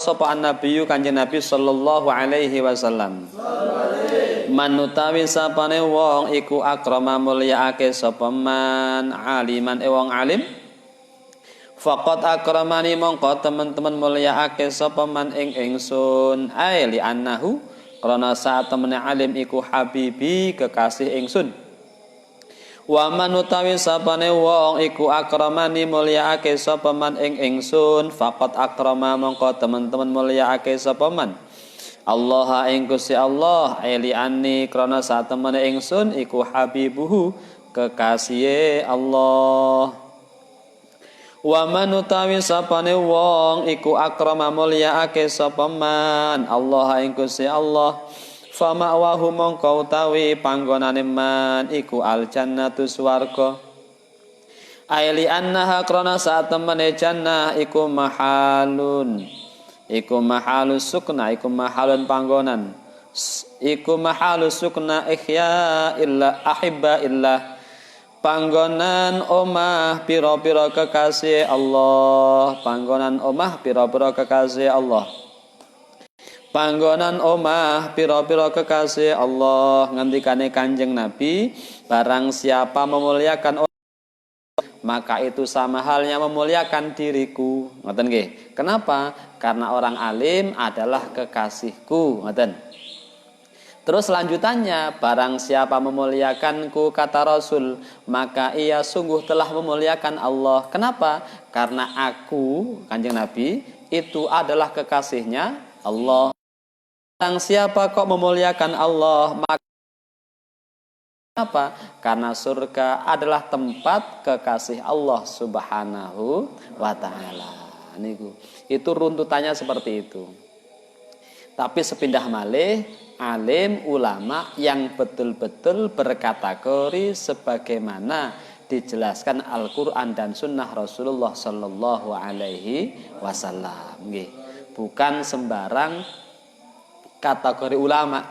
sapa an-nabiyyu kanjeng Nabi sallallahu alaihi wasallam. Manutawi sapane wong iku akrama mulyaake sapa man aliman wong alim. Faqat akramani mongko teman-teman mulyaake sapa man ing ingsun ai li annahu karena saat temene alim iku habibi kekasih ingsun. Wa manutawi sapane wong iku akramani mulyaake sapa man ing ingsun faqat akrama mongko teman-teman mulyaake sapa man Allah ing Gusti Allah eli anni krana saat temene ingsun iku habibuhu kekasihe Allah. Wa manutawi sapane wong iku akrama mulyaake sapa man Allah ing Gusti Allah fama wahu mongko utawi panggonane man iku al jannatu swarga aili annaha krana saat temene jannah iku mahalun iku mahalus sukna iku mahalun panggonan iku mahalus sukna ihya illa ahibba illa panggonan omah pira-pira kekasih Allah panggonan omah pira-pira kekasih Allah panggonan omah pira-pira kekasih Allah ngendikane Kanjeng Nabi barang siapa memuliakan orang maka itu sama halnya memuliakan diriku ngoten nggih kenapa karena orang alim adalah kekasihku ngoten terus lanjutannya barang siapa memuliakanku kata Rasul maka ia sungguh telah memuliakan Allah kenapa karena aku Kanjeng Nabi itu adalah kekasihnya Allah. Barang siapa kok memuliakan Allah maka apa? Karena surga adalah tempat kekasih Allah Subhanahu wa taala. Niku. Itu runtutannya seperti itu. Tapi sepindah malih alim ulama yang betul-betul berkategori sebagaimana dijelaskan Al-Qur'an dan sunnah Rasulullah sallallahu alaihi wasallam. Nggih. Bukan sembarang kategori ulama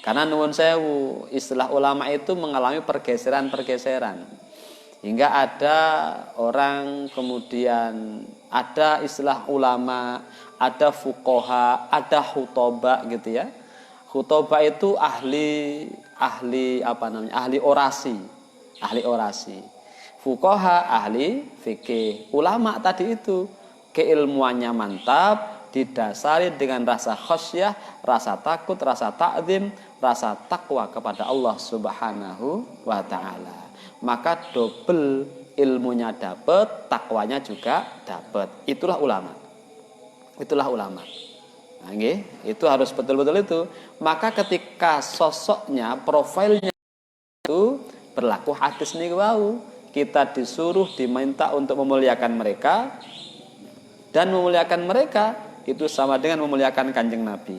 karena nuwun sewu istilah ulama itu mengalami pergeseran-pergeseran hingga ada orang kemudian ada istilah ulama ada fuqaha ada khutoba gitu ya khutoba itu ahli orasi fuqaha ahli fikih ulama tadi itu keilmuannya mantap didasari dengan rasa khasyah, rasa takut, rasa ta'zim, rasa takwa kepada Allah Subhanahu wa taala. Maka double ilmunya dapat, takwanya juga dapat. Itulah ulama. Itulah ulama. Nah, itu harus betul-betul itu. Maka ketika sosoknya, profilnya itu berlaku hadis niku wau, kita disuruh diminta untuk memuliakan mereka dan memuliakan mereka itu sama dengan memuliakan Kanjeng Nabi.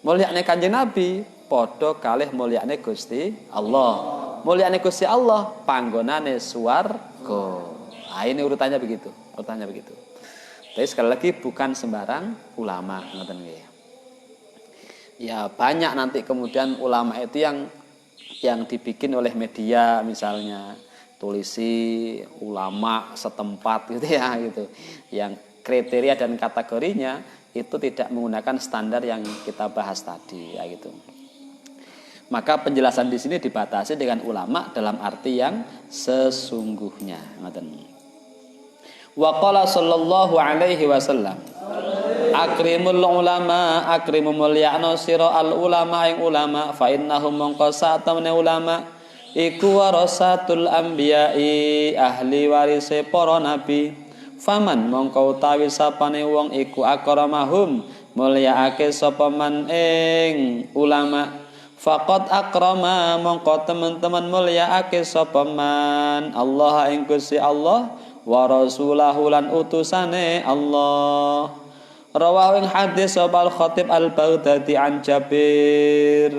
Mulyakne Kanjeng Nabi padha kalih mulyakne Gusti Allah. Mulyakne Gusti Allah panggonane swarga. Nah, ini urutannya begitu. Tapi sekali lagi bukan sembarang ulama ngoten nggih. Ya banyak nanti kemudian ulama itu yang dibikin oleh media misalnya tulisi ulama setempat gitu ya gitu. Yang kriteria dan kategorinya itu tidak menggunakan standar yang kita bahas tadi ya gitu. Maka penjelasan di sini dibatasi dengan ulama dalam arti yang sesungguhnya. Wa qala sallallahu alaihi wasallam akrimul ulama akrimu mulya'na sira al ulama ing ulama fa innahum mongqasatamne ulama iku warasatul anbiya'i ahli warise para nabi. Faman mongko utawi sapane wong iku akramahum mulyaake sapa man ing ulama faqat akrama mongko teman-teman mulyaake sapa man Allah ing Gusti Allah wa rasulahu lan utusane Allah rawahu ing hadis Al Khatib Al Baghdadi an Jabir.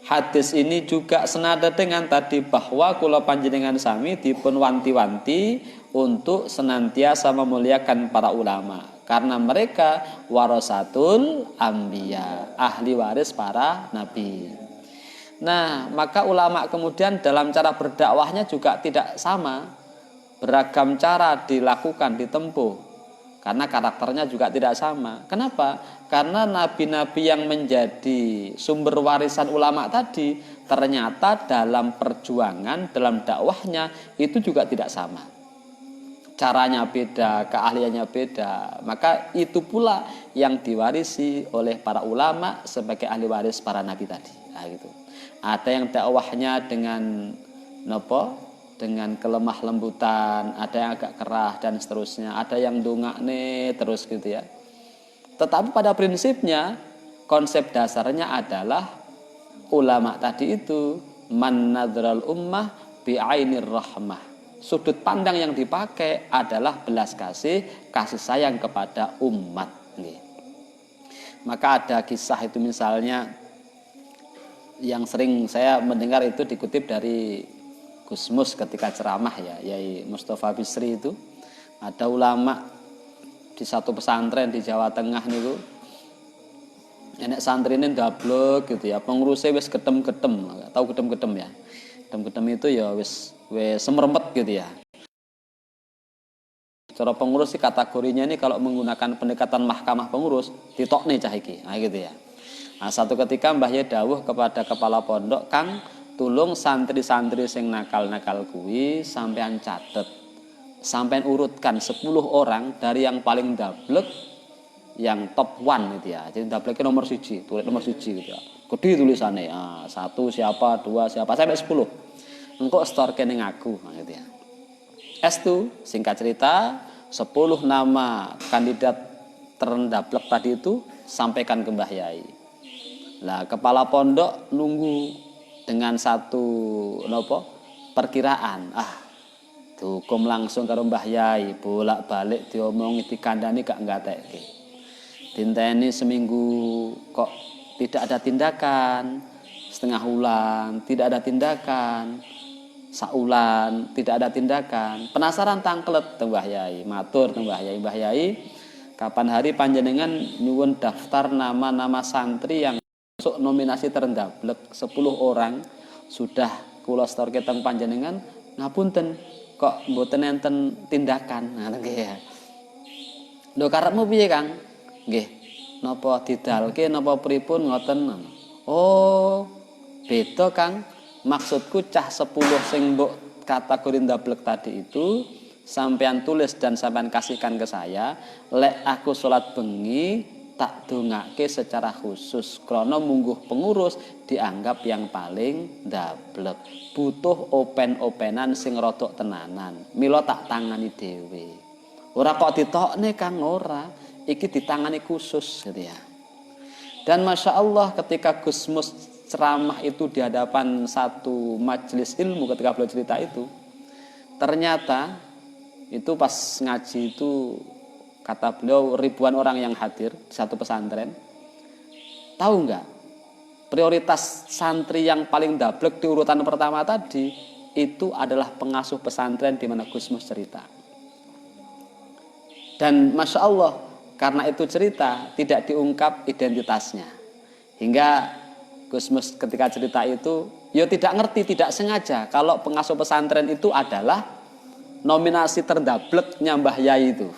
Hadis ini juga senada dengan tadi bahwa kula panjenengan sami dipun wanti-wanti untuk senantiasa memuliakan para ulama karena mereka warasatul anbiya, ahli waris para nabi. Nah, maka ulama kemudian dalam cara berdakwahnya juga tidak sama. Beragam cara dilakukan, ditempuh. Karena karakternya juga tidak sama. Kenapa? Karena nabi-nabi yang menjadi sumber warisan ulama tadi ternyata dalam perjuangan, dalam dakwahnya itu juga tidak sama. Caranya beda, keahliannya beda. Maka itu pula yang diwarisi oleh para ulama sebagai ahli waris para nabi tadi. Nah, gitu. Ada yang dakwahnya dengan dengan kelemah lembutan, ada yang agak kerah dan seterusnya, ada yang dongakne terus gitu ya. Tetapi pada prinsipnya konsep dasarnya adalah ulama tadi itu man nadral ummah bi'ainir rahmah. Sudut pandang yang dipakai adalah belas kasih sayang kepada umat. Maka ada kisah itu misalnya yang sering saya mendengar itu dikutip dari Gusmus ketika ceramah ya, Yai Mustafa Bisri itu. Ada ulama di satu pesantren di Jawa Tengah niku. Enek santrine ndablek gitu ya, pengurusnya wis gedem-gedem, tahu gedem-gedem ya. Gedem-gedem itu ya wis semerempet gitu ya. Cara pengurus sih kategorinya ini kalau menggunakan pendekatan mahkamah pengurus, ditokne cah iki. Nah gitu ya. Nah, satu ketika Mbah Yai dawuh kepada kepala pondok, "Kang, tulung santri-santri sing nakal-nakal kuwi sampean catet. Sampean urutkan 10 orang dari yang paling dablek yang top 1 gitu ya. Jadi dableknya nomor 1, tulis nomor 1 gitu ya. Gede tulisannya. Nah, 1 siapa, 2 siapa, sampai 10. Engko storke ning aku, nah, gitu ya. S2 singkat cerita 10 nama kandidat terendablek tadi itu sampaikan ke Mbah Yai. Lah kepala pondok nunggu dengan satu perkiraan, hukum langsung karo Mbah Yai, bolak-balik diomongi dikandani gak ngatekke. Dinteni seminggu kok tidak ada tindakan, setengah bulan tidak ada tindakan, saulan tidak ada tindakan. Penasaran tangklet teng Mbah Yai, matur teng Mbah Yai, Mbah Yai, kapan hari panjenengan nyuwun daftar nama-nama santri yang masuk nominasi terendablek 10 orang sudah kula storke teng panjenengan, ngapunten kok mboten enten tindakan. Nah nggih ya. Lho karepmu piye, Kang? Nggih. Napa didalke napa pripun ngoten? Oh, beda, Kang. Maksudku cah 10 sing mbok kategori ndablek tadi itu sampean tulis dan sampean kasihkan ke saya, lek aku salat bengi tak dongake secara khusus krana mungguh pengurus dianggap yang paling ndablek, butuh open-openan sing rodok tenanan, mila tak tangani dhewe. Ora kok ditokne Kang, ora, iki ditangani khusus gitu ya. Dan Masya Allah ketika Gusmus ceramah itu di hadapan satu majelis ilmu, ketika beliau cerita itu, ternyata itu pas ngaji itu kata beliau ribuan orang yang hadir di satu pesantren. Tahu nggak? Prioritas santri yang paling dablek di urutan pertama tadi itu adalah pengasuh pesantren di mana Gusmus cerita. Dan Masya Allah karena itu cerita tidak diungkap identitasnya. Hingga Gusmus ketika cerita itu ya tidak ngerti, tidak sengaja kalau pengasuh pesantren itu adalah nominasi terdableknya Mbah Yai itu.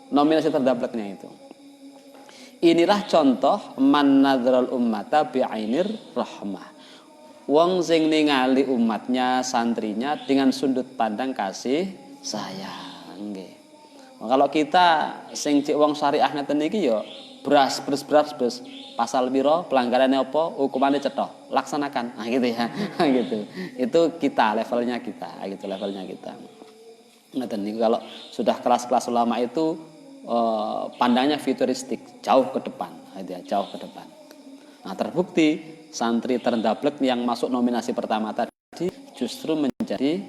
Nominasi terdableknya itu. Inilah contoh man nadral ummata bi'ainir rahmah. Wong sing ningali umatnya, santrinya dengan sudut pandang kasih sayang. Nggih. Kalau kita sing cek wong syariah ngeten iki ya beras pasal piro, pelanggarannya apa, hukumannya cetha, laksanakan. Nah gitu ya. Gitu. Itu kita levelnya kita, gitu levelnya kita. Ngeten niku kalau sudah kelas-kelas ulama itu pandangnya futuristik, jauh ke depan, jauh ke depan. Nah terbukti santri terendablek yang masuk nominasi pertama tadi justru menjadi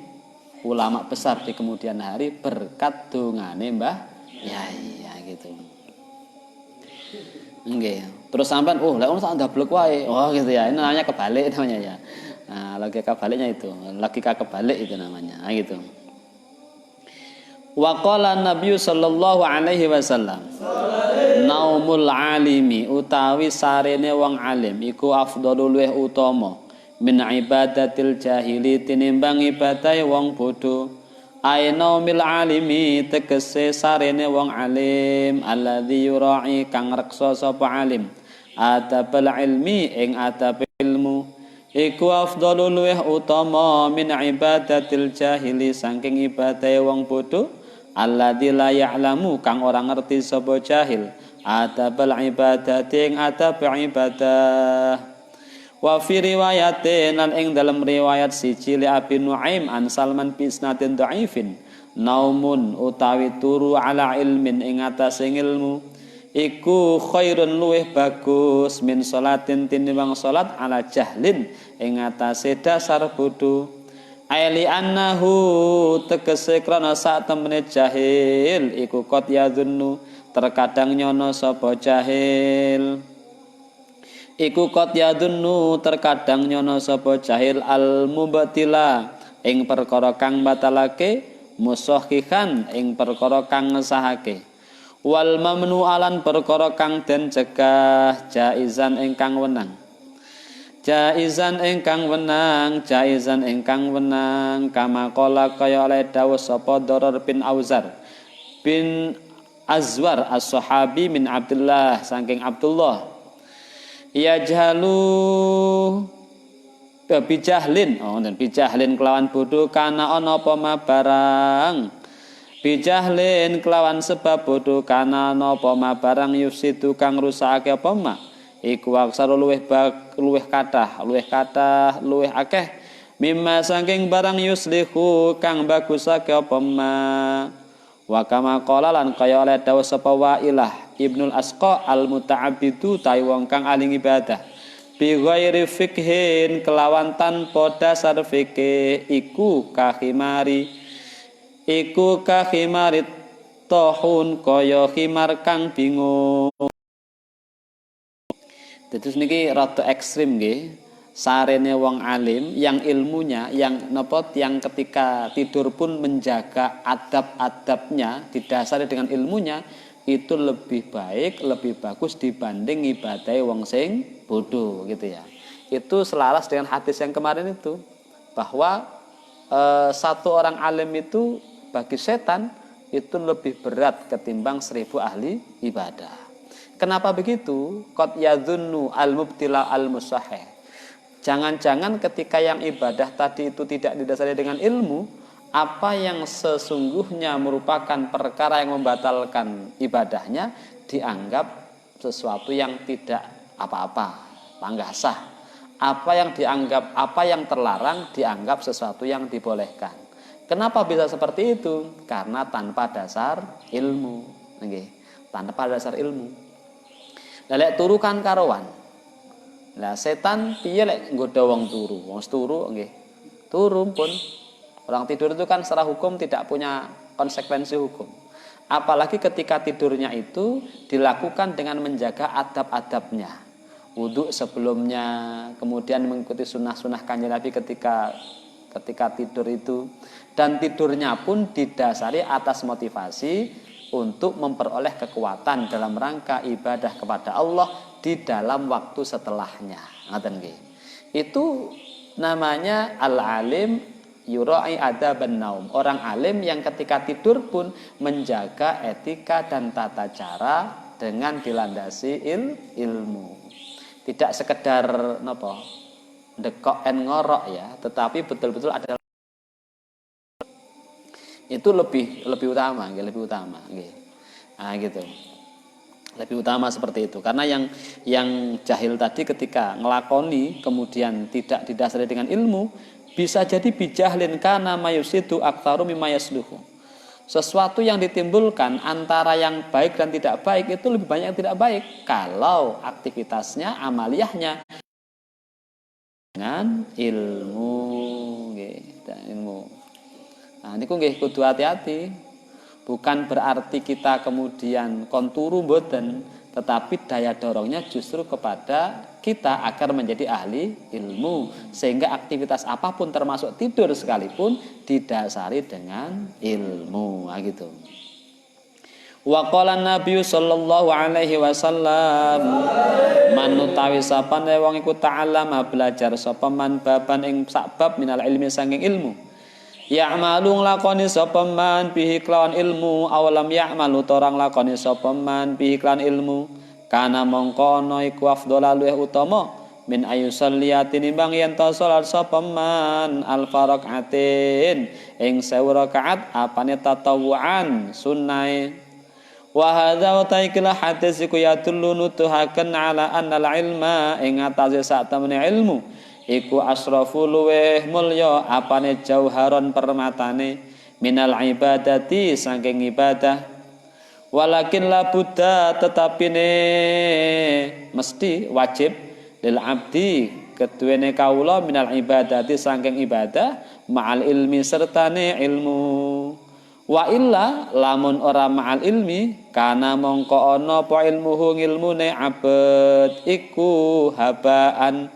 ulama besar di kemudian hari berkat dongane Mbah Yai, ya gitu. Nggih. Terus sampean lek ono tak ndablek wae. Oh gitu ya. Ini namanya kebalik namanya ya. Nah, logika kebaliknya itu. Logika kebalik itu namanya. Nah, gitu. Wa qala Nabi sallallahu alaihi wasallam, naumul alimi utawi sarene wong alim iku afdhalul luweh utama min ibadatil jahili tinimbang ibadahe wong bodho. Ainaumil alimi tegese sarene wong alim alladzi yura'i kang reksa sapa alim adabul ilmi ing adab ilmu iku afdhalu luweh utama min ibadatil jahili saking ibadah wong bodho alladzi la ya'lamu kang ora ngerti sapa jahil adabul ibadati ing adab ibadah. Wa fi riwayatin lan ing dalam riwayat siji li Abi Nuaim an Salman bi isnadin dhaifin naumun utawi turu ala ilmin ing atase ilmu iku khairun luweh bagus min salatin tinimbang salat ala jahlin ing atase dasar bodho aili annahu tegese krana sak temene jahil iku qad yadhunnu terkadang nyono sapa jahil iku qad yadunnu terkadang nyono sapa jahil al mubatila ing perkara kang batalake musahihan ing perkara kang ngesahake wal mamnu alan perkara kang den cegah jaizan ingkang wenang kama qala kaya oleh dawuh sapa Darar bin Auzar bin Azwar as-sahabi min Abdullah saking Abdullah yajhalu bijahlin dan bijahlin kelawan bodoh kana ana apa barang bijahlin kelawan sebab bodoh kana ana apa barang yufsidu kang rusakake apa ma iku aksaru luweh kathah luweh akeh mimma saking barang yuslihu kang bagusake apa ma wa kama qala lan kaya oleh dawuh sapa Wa'ilah Ibnul Asqa al-muta'abbidu tai wong kang ahli ibadah bi ghairi fikhin kelawan tanpa dasar fikih iku kahimari tohun kaya khimar kang bingung. Terus niki rada ekstrim nggih. Sarene wong alim yang ilmunya yang ketika tidur pun menjaga adab-adabnya didasari dengan ilmunya itu lebih baik, lebih bagus dibanding ibadah wong sing bodoh gitu ya. Itu selaras dengan hadis yang kemarin itu bahwa satu orang alim itu bagi setan itu lebih berat ketimbang 1000 ahli ibadah. Kenapa begitu? Qad yadhunnu al-mubtila al-musahih. Jangan-jangan ketika yang ibadah tadi itu tidak didasari dengan ilmu, apa yang sesungguhnya merupakan perkara yang membatalkan ibadahnya dianggap sesuatu yang tidak apa-apa, nggak sah. Apa yang terlarang dianggap sesuatu yang dibolehkan. Kenapa bisa seperti itu? Karena tanpa dasar ilmu. Tanpa dasar ilmu. Lelek turu kan karowan. Lah setan piye lek nggodha wong turu? Wong turu nggih. Turu pun orang tidur itu kan secara hukum tidak punya konsekuensi hukum. Apalagi ketika tidurnya itu dilakukan dengan menjaga adab-adabnya. Wudu sebelumnya, kemudian mengikuti sunnah-sunnah Kanjeng Nabi ketika tidur itu, dan tidurnya pun didasari atas motivasi untuk memperoleh kekuatan dalam rangka ibadah kepada Allah di dalam waktu setelahnya. Ngaten nggih. Itu namanya al-alim yura'i adaban naum. Orang alim yang ketika tidur pun menjaga etika dan tata cara dengan dilandasi ilmu. Tidak sekedar dekok en ngorok ya, tetapi betul-betul adalah itu lebih utama nggih. Nah gitu. Lebih utama seperti itu karena yang jahil tadi ketika ngelakoni kemudian tidak didasari dengan ilmu bisa jadi bijahlin kana mayusidu aktsaru mimma yasluhu. Sesuatu yang ditimbulkan antara yang baik dan tidak baik itu lebih banyak yang tidak baik kalau aktivitasnya amaliyahnya dengan ilmu nggih, ilmu. Nah niku nggih kudu hati-hati. Bukan berarti kita kemudian konturu mboten, tetapi daya dorongnya justru kepada kita agar menjadi ahli ilmu, sehingga aktivitas apapun termasuk tidur sekalipun didasari dengan ilmu. Nah, gitu. Wa qala Nabi sallallahu alaihi wasallam man utawi sapane wong iku ta'allama belajar sapa man baban ing sak bab minal ilmi saking ilmu Ya'malu lakoni sapa man bihi kelawan ilmu awalam ya'malu torang lakoni sapa man bihi kelawan ilmu kana mongko ana iku afdhala luwih utama min ayusalliya tinimbang yen to salat sapa man alfaraqatin ing 1000 rakaat apane tatawuan sunnahe wa hadza wa ta'ikilah hadis iku yadullu nutuhaken ala annal ilma ing atase sak temene ilmu iku asrafu luweh mulya apane jauharon permatane minal ibadati saking ibadah walakin la buddha tetapine mesti wajib lil abdi keduwene kawula minal ibadati saking ibadah ma'al ilmi sertane ilmu wa illa lamun ora ma'al ilmi kana mongko ana apa ilmuhu ngilmune abet iku habaan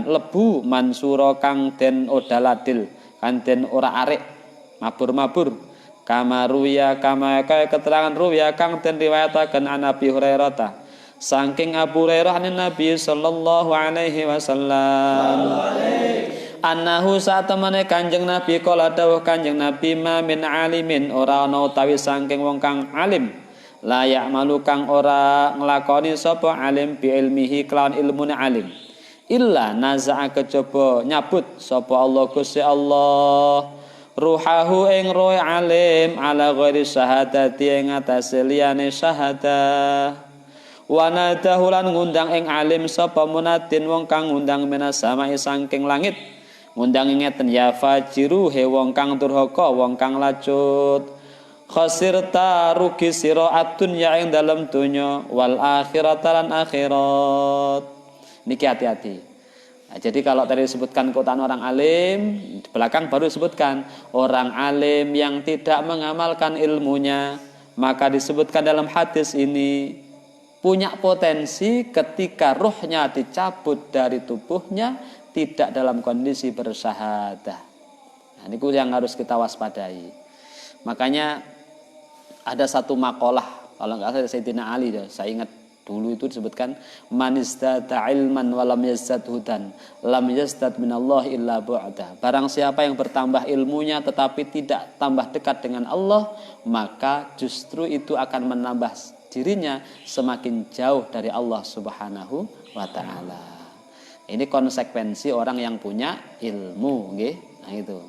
lebu mansura kang den odaladil kang den ora arek mabur-mabur kama kaya keterangan ruya kang den riwayataken an Nabi Hurairah saking Abu Hurairah Nabi sallallahu alaihi wasallam annahu satemene Kanjeng Nabi kala dawuh Kanjeng Nabi ma min alimin ora ana utawi saking wong kang alim la ya'malu kang ora nglakoni sapa alim bi ilmihi kelawan ilmune alim illa naza'a kejaba nyabut sapa Allah Gusti Allah ruhahu ing roh alim ala ghairi syahadati ing atase liyane syahadah wa nadahu lan ngundang ing alim sapa munadin wong kang ngundang menas samae saking langit ngundang ngeten ya fajiru he wong kang durhaka wong kang lacut khasirta rugi sira ad-dunya ing dalem donya wal akhirata lan akhirat. Niki hati-hati. Nah, jadi kalau tadi disebutkan keutamaan orang alim, di belakang baru disebutkan orang alim yang tidak mengamalkan ilmunya, maka disebutkan dalam hadis ini punya potensi ketika ruhnya dicabut dari tubuhnya tidak dalam kondisi bersyahadah. Nah, ini yang harus kita waspadai. Makanya ada satu makalah kalau nggak salah Sayyidina Ali, saya ingat dulu itu disebutkan man izdada ilman wa lam yazdad hudan lam yazdad minallahi illa bu'da. Barang siapa yang bertambah ilmunya tetapi tidak tambah dekat dengan Allah, maka justru itu akan menambah dirinya semakin jauh dari Allah Subhanahu wa taala. Ini konsekuensi orang yang punya ilmu, nggih. Nah itu.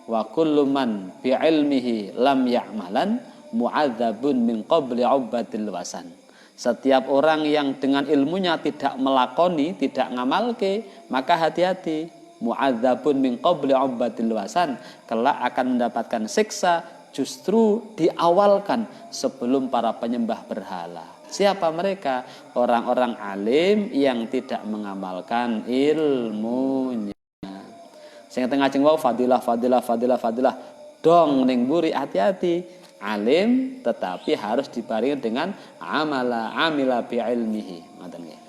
Wa kullu man bi ilmihi lam ya'malan mu'adzabun min qabli 'ubbatil wasan. Setiap orang yang dengan ilmunya tidak melakoni, tidak ngamalke, maka hati-hati. Mu'adzabun min qabli 'ubbatil wasan, kelak akan mendapatkan siksa justru diawalkan sebelum para penyembah berhala. Siapa mereka? Orang-orang alim yang tidak mengamalkan ilmunya. Sing tengah jeng wau fadilah dong ning mburi hati-hati. Alim tetapi harus dibarengi dengan amila bi ilmihi. Ngoten nggih.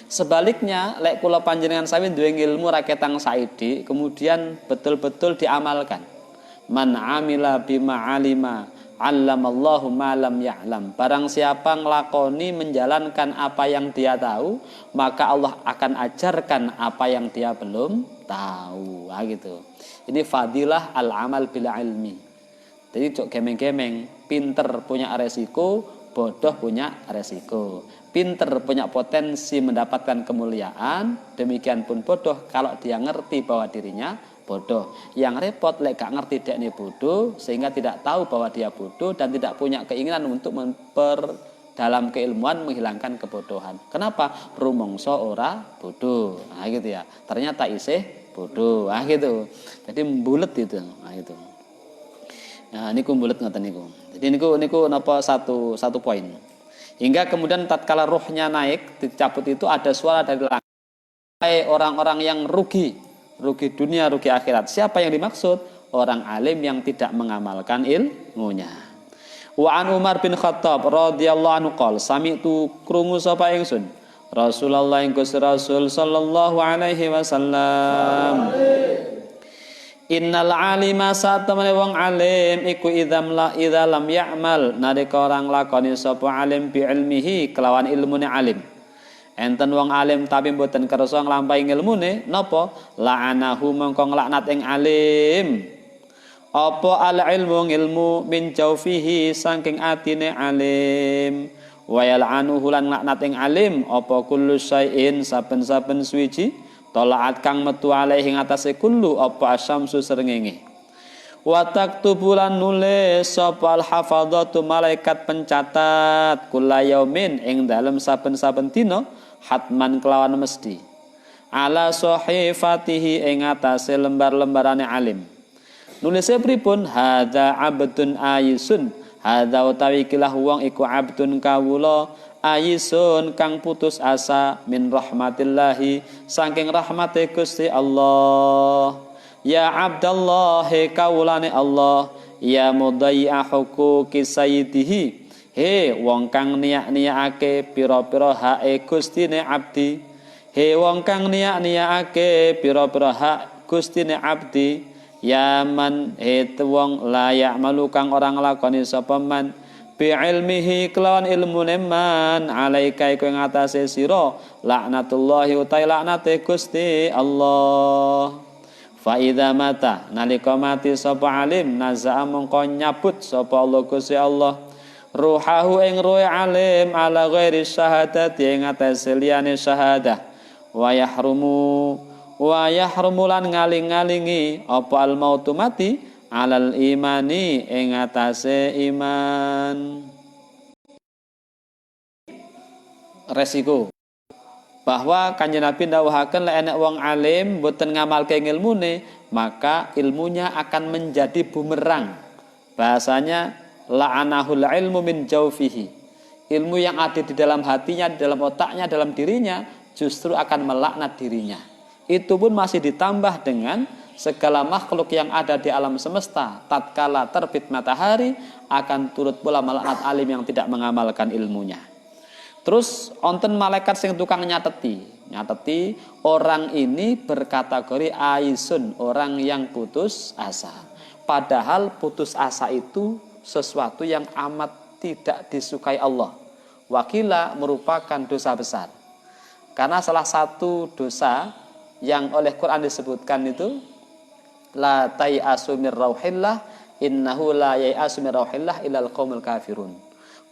Sebaliknya lek kula panjenengan sami duwe ilmu raketang saidi kemudian betul-betul diamalkan. Man amila bima alima 'allamallahu ma lam ya'lam. Barang siapa nglakoni menjalankan apa yang dia tahu, maka Allah akan ajarkan apa yang dia belum tahu. Nah, gitu. Ini fadilah al-amal bil ilmi. Jadi cok gemeng-gemeng, pinter punya resiko, bodoh punya resiko. Pinter punya potensi mendapatkan kemuliaan, demikian pun bodoh kalau dia ngerti bahwa dirinya bodoh. Yang repot lek gak ngerti dekne bodoh sehingga tidak tahu bahwa dia bodoh dan tidak punya keinginan untuk dalam keilmuan menghilangkan kebodohan. Kenapa? Rumangsa ora bodoh. Nah gitu ya. Ternyata isih bodoh. Nah gitu. Jadi bulet itu. Nah itu. Nah niku bulet ngoten niku. Jadi niku napa satu poin. Hingga kemudian tatkala ruhnya naik dicabut itu ada suara dari langit. Hai orang-orang yang rugi dunia, rugi akhirat. Siapa yang dimaksud? Orang alim yang tidak mengamalkan ilmunya. Wa an Umar bin Khattab radhiyallahu anhu qol sami'tu krungu sapa ingsun Rasulullah ing Gusti Rasul sallallahu alaihi wasallam innal alima satamane wong alim iku idza lam ya'mal nalika orang lakoni sapa alim bi ilmihi kelawan ilmune alim enten wong alim tapi mboten kersa nglampahi ilmune napa la'anahu mongko nglaknat ing alim apa al ilmu ilmu min jaufihi saking atine alim wa yal'anuhu lan nglaknat ing alim apa kullu syai'in saben-saben suwiji tolaat kang metu alaihi ngatasé kullu apa asyamsu srengenge wa taktubulan nulis sapa al hafadzatu malaikat pencatat kullayaumin ing dalem saben-saben dina hatman kelawan mesti ala sahifatihi ing atase lembar-lembarane alim nulisé pripun hadza abdun ayisun hadza utawi kilah wong iku abdun kawula ayisun kang putus asa min rahmatillahi saking rahmate Gusti Allah ya Abdallah kawulane Allah ya mudayya huquqi sayyidihi he wong kang niyak-niyakake pira-pira hake Gustine abdi he wong kang niyak-niyakake pira-pira hak Gustine abdi ya man he wong layak malu kang ora nglakoni sapa man bi ilmihi kelawan ilmune man alaika iku ing atase sira laknatullahi utai laknate Gusti Allah fa idza mata nalika mati sapa alim naza'a mongko nyabut sapa Allah Gusti Allah ruhahu ing ruhe alim ala ghairi syahadati ing atase liyane syahadah wa yahrumu lan ngaling-ngalingi apa al mautu mati alal imani ing atase iman resiko bahwa Kanjeng Nabi ndhawuhaken lek enek wong alim mboten ngamalke ilmune maka ilmunya akan menjadi bumerang bahasanya la'anahul ilmu min jaufihi ilmu yang ada di dalam hatinya di dalam otaknya dalam dirinya justru akan melaknat dirinya itu pun masih ditambah dengan segala makhluk yang ada di alam semesta tatkala terbit matahari akan turut pula melaknat alim yang tidak mengamalkan ilmunya. Terus onten malaikat sing tukang nyateti orang ini berkategori aisun, orang yang putus asa. Padahal putus asa itu sesuatu yang amat tidak disukai Allah. Wakila merupakan dosa besar. Karena salah satu dosa yang oleh Quran disebutkan itu la tai'asu mir rauhillah innahu la yai'asu mir rauhillah illal qaumul kafirun.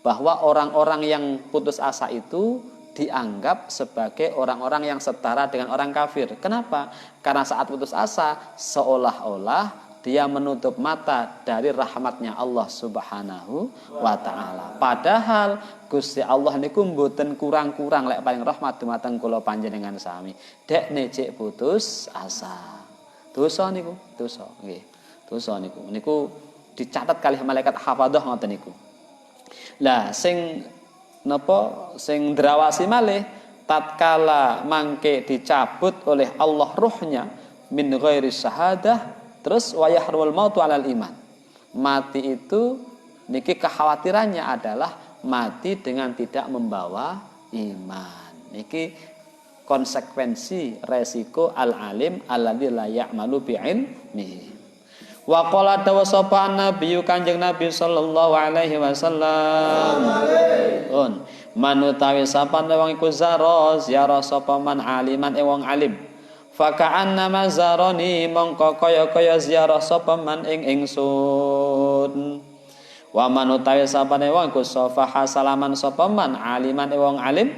Bahwa orang-orang yang putus asa itu dianggap sebagai orang-orang yang setara dengan orang kafir. Kenapa? Karena saat putus asa seolah-olah dia menutup mata dari rahmatnya Allah Subhanahu wa ta'ala. Padahal Gusti Allah niku mboten kurang-kurang lek paling rahmat dumateng kula panjenengan sami. Dekne cek putus asa. Dosa niku, dosa nggih. Dosa niku. Niku dicatat kalih malaikat hafadzah ngoten niku. Lah sing napa sing ndrawasi malih tatkala mangke dicabut oleh Allah ruhnya min ghairi syahadah terus wayahrul mautu alal iman. Mati itu niki kekhawatirannya adalah mati dengan tidak membawa iman. Niki konsekuensi resiko al-alim alladzi la ya'malu bi'ilmihi. Wa qala dawa sapa nabi Kanjeng Nabi sallallahu alaihi wasallam manutawi sapa wong iku ziarah sapa man aliman wong alim fa ka'anna mazarani mongko kaya-kaya ziarah sapa man ing ingsun wa manutawi sapa wong iku safaha salaman sapa man aliman wong alim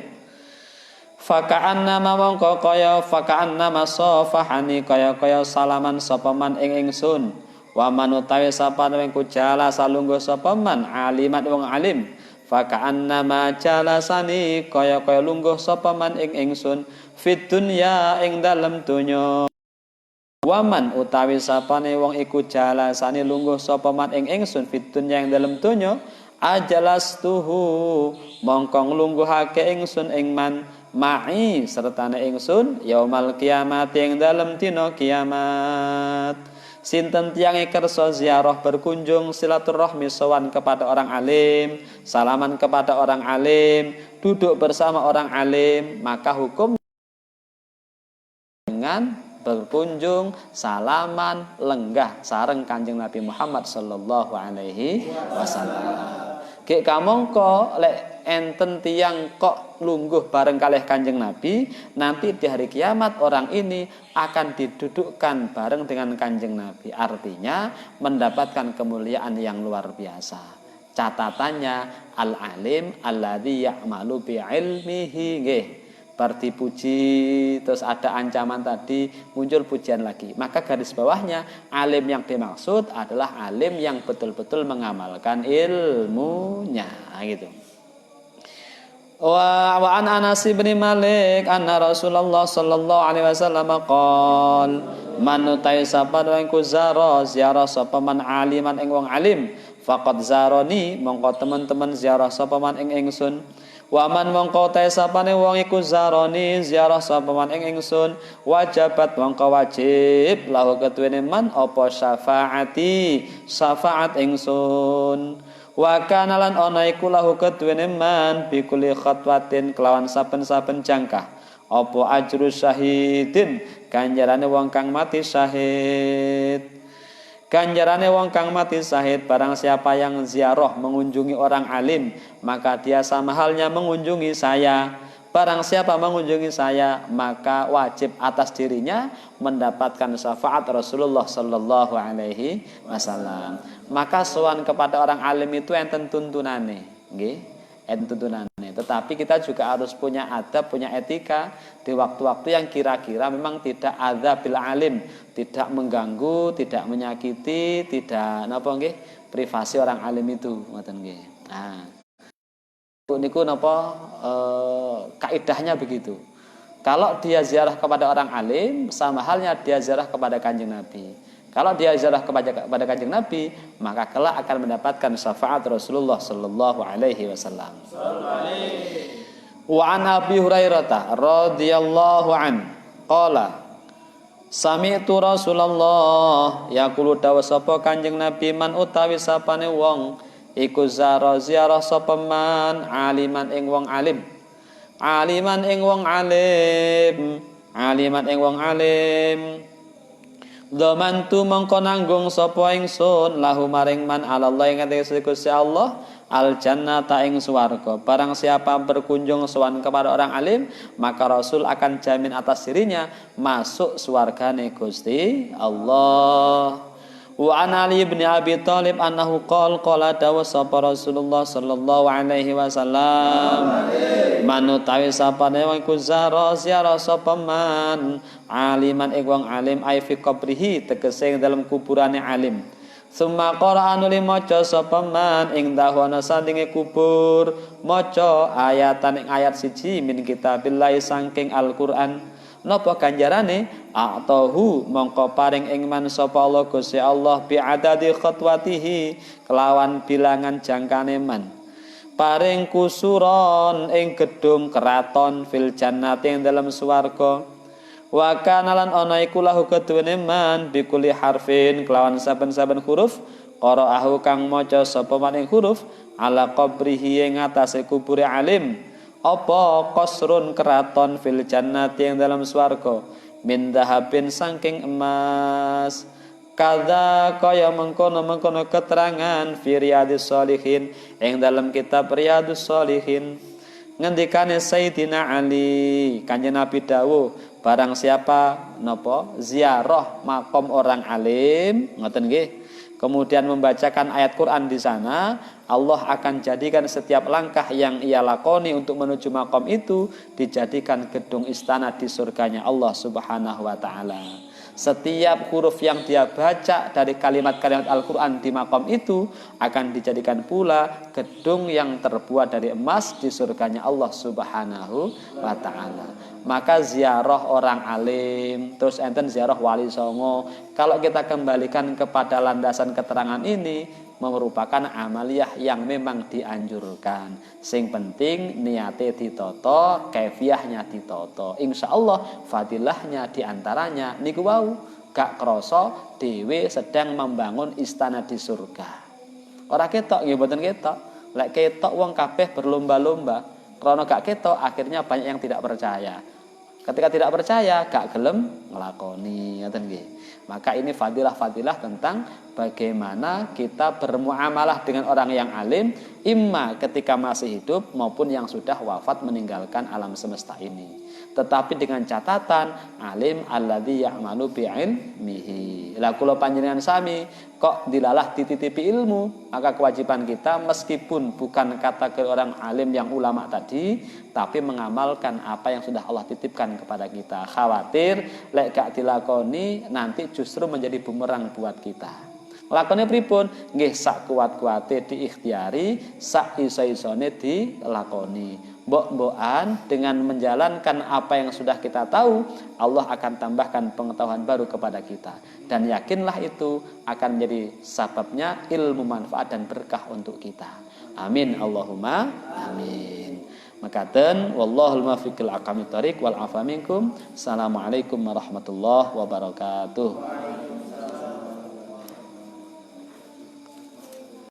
fa ka'anna mongko kaya fa ka'anna masafahani kaya-kaya salaman sapa man ing ingsun wa manutawi sapa wong jala salungguh sapa man alimat wong alim fa ka'anna ma jalasani kaya-kaya lungguh sapa man ing ingsun fit dunya ing dalem donya wa man utawi sapane wong iku jalasani lungguh sapa man ing ingsun fit dunya ing dalem donya ajalastuhu mongko nglungguhake ingsun ing man ma'i sertane ingsun yaumal kiamat ing dalem dina kiamat. Sinten tiyang kersa ziarah berkunjung silaturahmi sowan kepada orang alim, salaman kepada orang alim, duduk bersama orang alim, maka hukum dengan berkunjung, salaman, lenggah sareng Kanjeng Nabi Muhammad sallallahu alaihi wasallam. Ki kamangka lek enten tiang kok lungguh bareng kalih Kanjeng Nabi, nanti di hari kiamat orang ini akan didudukkan bareng dengan Kanjeng Nabi. Artinya mendapatkan kemuliaan yang luar biasa. Catatannya al-alim alladzi ya'malu bi ilmihi nggih. Bar dipuji terus ada ancaman tadi, muncul pujian lagi. Maka garis bawahnya alim yang dimaksud adalah alim yang betul-betul mengamalkan ilmunya gitu. Wa an Anas bin Malik anna Rasulullah sallallahu alaihi wasallam qol man utai sapa iku zara ziarah sapa man aliman ing wong alim faqad zarani mongko teman-teman ziarah sapa man ing ingsun. Waman mongko te sapane wong iku zaroni ziarah sapa man ing ingsun wajibat mongko wajib lahu ketuwene man apa syafaati syafaat ingsun wa kana lan ana iku lahu ketuwene man bi kulli khatwatin kelawan saben-saben jangkah apa ajru syahidin ganjarane wong kang mati syahid. Ganjarane wong kang mati syahid barang siapa yang ziarah mengunjungi orang alim maka dia sama halnya mengunjungi saya. Barang siapa mengunjungi saya maka wajib atas dirinya mendapatkan syafaat Rasulullah sallallahu alaihi wasallam. Maka sowan kepada orang alim itu enten tuntunane, nggih. Enten tuntunane. Tetapi kita juga harus punya adab, punya etika di waktu-waktu yang kira-kira memang tidak adzabil alim, tidak mengganggu, tidak menyakiti, tidak napa nggih, privasi orang alim itu, ngoten nggih. Nah, niku napa kaidahnya begitu. Kalau dia ziarah kepada orang alim, sama halnya dia ziarah kepada Kanjeng Nabi. Kalau dia ziarah kepada Kanjeng Nabi, maka kelak akan mendapatkan syafaat Rasulullah sallallahu alaihi wasallam. Wa an Abi Hurairah radhiyallahu an qala sami'tu Rasulullah yaqulu dawa sapa Kanjeng Nabi man utawi sapane wong iku ziarah sapa man aliman ing wong alim aliman ing wong alim aliman ing wong alim dhamantu mongko nanggung sapa ingsun lahu maring man Allah ing atase Gusti Allah al jannata ing swarga. Barang siapa berkunjung sowan kepada orang alim maka Rasul akan jamin atas dirinya masuk swargane Gusti Allah. Wa an Ali bin Abi Thalib annahu qala dawa sapa Rasulullah sallallahu alaihi wasallam manutawi sapane wong iku ziarah sapa man aliman ing wong alim ai fi qabrihi tegese dalam kuburane alim. Summa qara'anu li maca sapa man ing dahwana sandinge kubur maca ayatan ing ayat siji min kitabillah saking Al-Qur'an. Napa ganjarane atahu mongko paring ing man sapa Allah Gusti Allah bi adadi khatwatihi kelawan bilangan jangkane man paring kusuron ing gedung keraton fil jannati ing dalam swarga wa kana lan ana iku lahu keduwene man bi kulli harfin kelawan saben-saben huruf qara'ahu kang maca sapa man ing huruf ala qabrihi ing atase kubure alim apa qasrun keraton fil jannati yang dalam swarga min dahabin saking emas kadza kaya mengkono keterangan fi riyadhis shalihin yang dalam kitab riyadhus shalihin ngendikane Sayyidina Ali Kanjeng Nabi dawuh barang siapa napa ziarah makom orang alim ngoten nggih kemudian membacakan ayat Quran di sana, Allah akan jadikan setiap langkah yang ia lakoni untuk menuju makom itu dijadikan gedung istana di surganya Allah Subhanahu wa taala. Setiap huruf yang dia baca dari kalimat-kalimat Al-Quran di makom itu akan dijadikan pula gedung yang terbuat dari emas di surganya Allah Subhanahu wa ta'ala. Maka ziarah orang alim, terus enten ziarah wali songo, kalau kita kembalikan kepada landasan keterangan ini, merupakan amaliyah yang memang dianjurkan. Sing penting niate ditoto, kaifiahnya ditoto. Insya Allah fadilahnya diantaranya niku wau gak kroso dewe sedang membangun istana di surga. Ora ketok nggih mboten ketok. Lek ketok wong kabeh berlomba-lomba. Krana gak ketok akhirnya banyak yang tidak percaya. Ketika tidak percaya gak gelem nglakoni, ngoten nggih. Maka ini fadilah-fadilah tentang bagaimana kita bermuamalah dengan orang yang alim, imma ketika masih hidup maupun yang sudah wafat meninggalkan alam semesta ini. Tetapi dengan catatan alim alladzi ya'malu bi'ilmihi. Lah kula panjenengan sami kok dilalah dititipi ilmu, maka kewajiban kita meskipun bukan kategori orang alim yang ulama tadi, tapi mengamalkan apa yang sudah Allah titipkan kepada kita. Khawatir lek gak dilakoni nanti justru menjadi bumerang buat kita. Lakone pripun? Nggih sak kuat-kuate diikhtiari, sak iso-isone dilakoni. Mbok-mbokan dengan menjalankan apa yang sudah kita tahu, Allah akan tambahkan pengetahuan baru kepada kita. Dan yakinlah itu akan menjadi sababnya ilmu manfaat dan berkah untuk kita. Amin Allahumma amin. Makaten wallahul muwaffiq ila aqwamit thoriq wal afa minkum. Assalamualaikum warahmatullahi wabarakatuh.